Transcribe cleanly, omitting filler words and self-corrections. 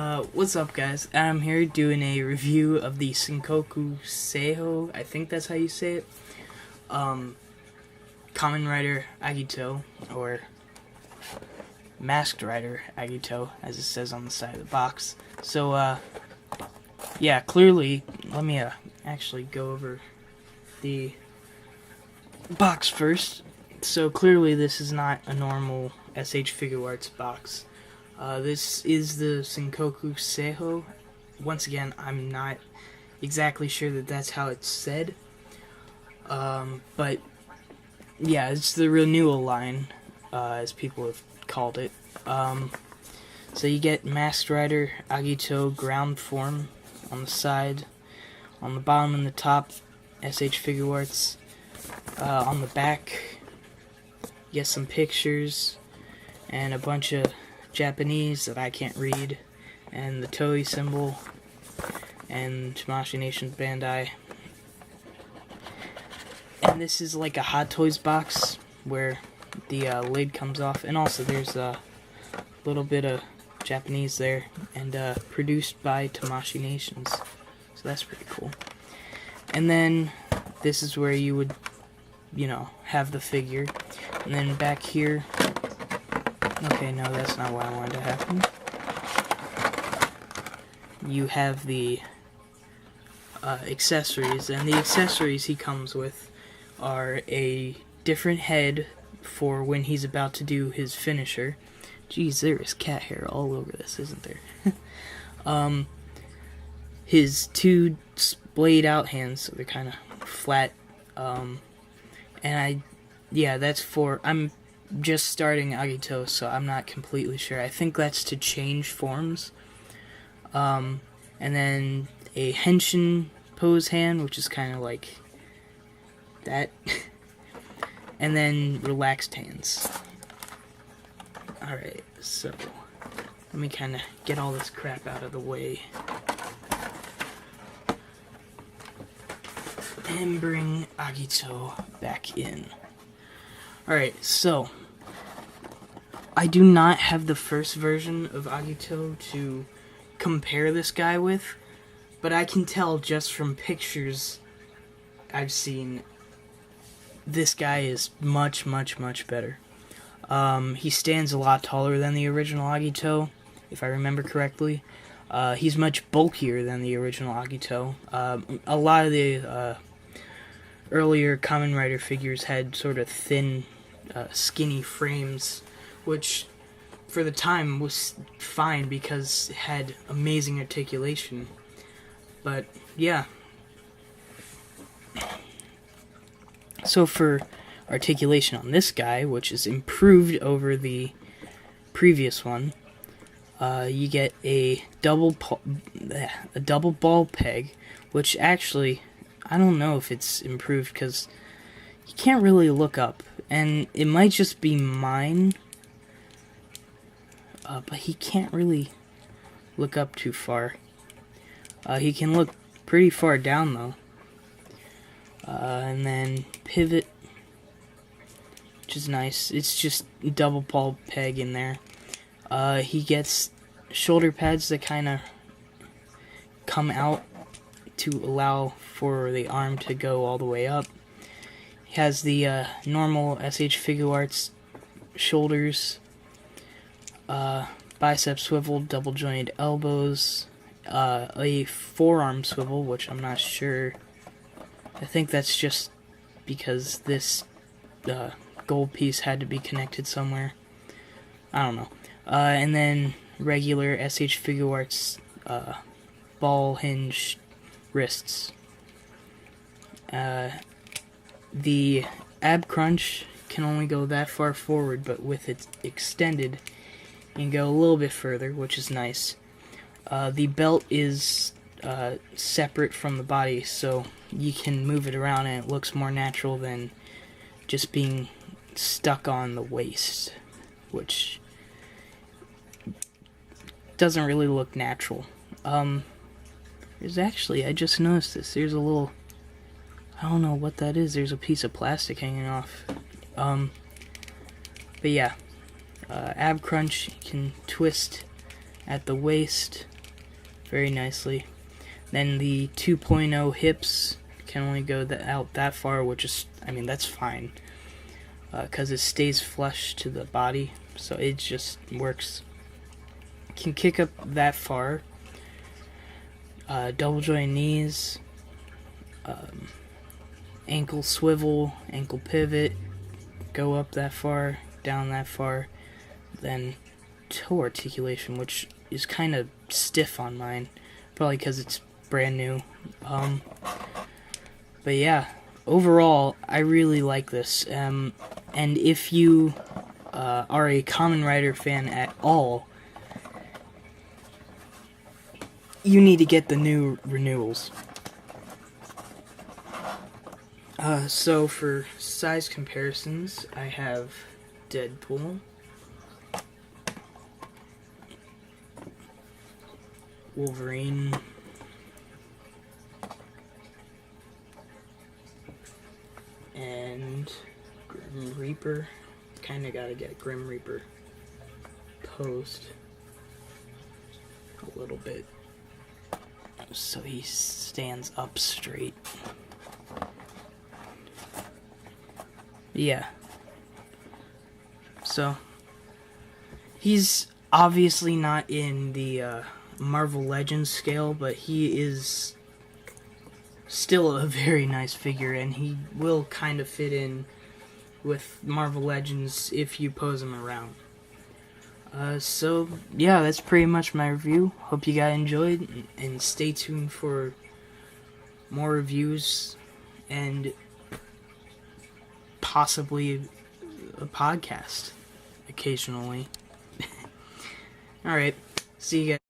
What's up, guys? I'm here doing a review of the Shinkoccho Seihou, I think that's how you say it, Kamen Rider Agito, or Masked Rider Agito, as it says on the side of the box. So, yeah, clearly, let me, actually go over the box first. So, clearly this is not a normal SH Figuarts box. This is the Shinkoccho Seihou. Once again, I'm not exactly sure that that's how it's said. But, yeah, it's the renewal line, as people have called it. So you get Masked Rider Agito ground form on the side. On the bottom and the top, SH Figuarts. On the back, you get some pictures and a bunch of Japanese that I can't read, and the Toei symbol, and Tamashii Nation's Bandai. And this is like a Hot Toys box where the lid comes off, and also there's a little bit of Japanese there, and produced by Tamashii Nations, so that's pretty cool. And then this is where you would, you know, have the figure, and then back here. Okay, no, that's not what I wanted to happen. You have the accessories, and the accessories he comes with are a different head for when he's about to do his finisher. Jeez, there is cat hair all over this, isn't there? His two splayed out hands, so they're kind of flat. Yeah, that's for, I'm just starting Agito, so I'm not completely sure. I think that's to change forms. And then a henshin pose hand, which is kind of like that. And then relaxed hands. Alright, so let me kind of get all this crap out of the way and bring Agito back in. Alright, so I do not have the first version of Agito to compare this guy with, but I can tell just from pictures I've seen, this guy is much, much, much better. He stands a lot taller than the original Agito, if I remember correctly. He's much bulkier than the original Agito. A lot of the earlier Kamen Rider figures had sort of thin, skinny frames, which for the time was fine because it had amazing articulation. But yeah, so for articulation on this guy, which is improved over the previous one, you get a double ball peg, which actually, I don't know if it's improved because you can't really look up, and it might just be mine, but he can't really look up too far. He can look pretty far down though. And then pivot, which is nice. It's just double ball peg in there. He gets shoulder pads that kind of come out to allow for the arm to go all the way up. He has the normal SH Figuarts shoulders, bicep swivel, double jointed elbows, a forearm swivel, which I'm not sure. I think that's just because this gold piece had to be connected somewhere. I don't know. And then regular SH Figuarts ball hinge wrists. The ab crunch can only go that far forward, but with it extended, you can go a little bit further, which is nice. The belt is separate from the body, so you can move it around and it looks more natural than just being stuck on the waist, which doesn't really look natural. There's actually, I just noticed this, there's a little, I don't know what that is, there's a piece of plastic hanging off. But yeah, ab crunch, you can twist at the waist, very nicely. Then the 2.0 hips can only go out that far, which is, I mean, that's fine. Because it stays flush to the body, so it just works. Can kick up that far. Double joint knees, ankle swivel, ankle pivot, go up that far, down that far. Then toe articulation, which is kind of stiff on mine, probably because it's brand new. But yeah, overall, I really like this. And if you are a Kamen Rider fan at all, you need to get the new renewals. So for size comparisons, I have Deadpool, Wolverine, and Grim Reaper. Kinda gotta get Grim Reaper post a little bit so he stands up straight. Yeah. So he's obviously not in the Marvel Legends scale, but he is still a very nice figure, and he will kind of fit in with Marvel Legends if you pose him around. So yeah, that's pretty much my review. Hope you guys enjoyed, and stay tuned for more reviews and possibly a podcast occasionally. Alright, see you guys.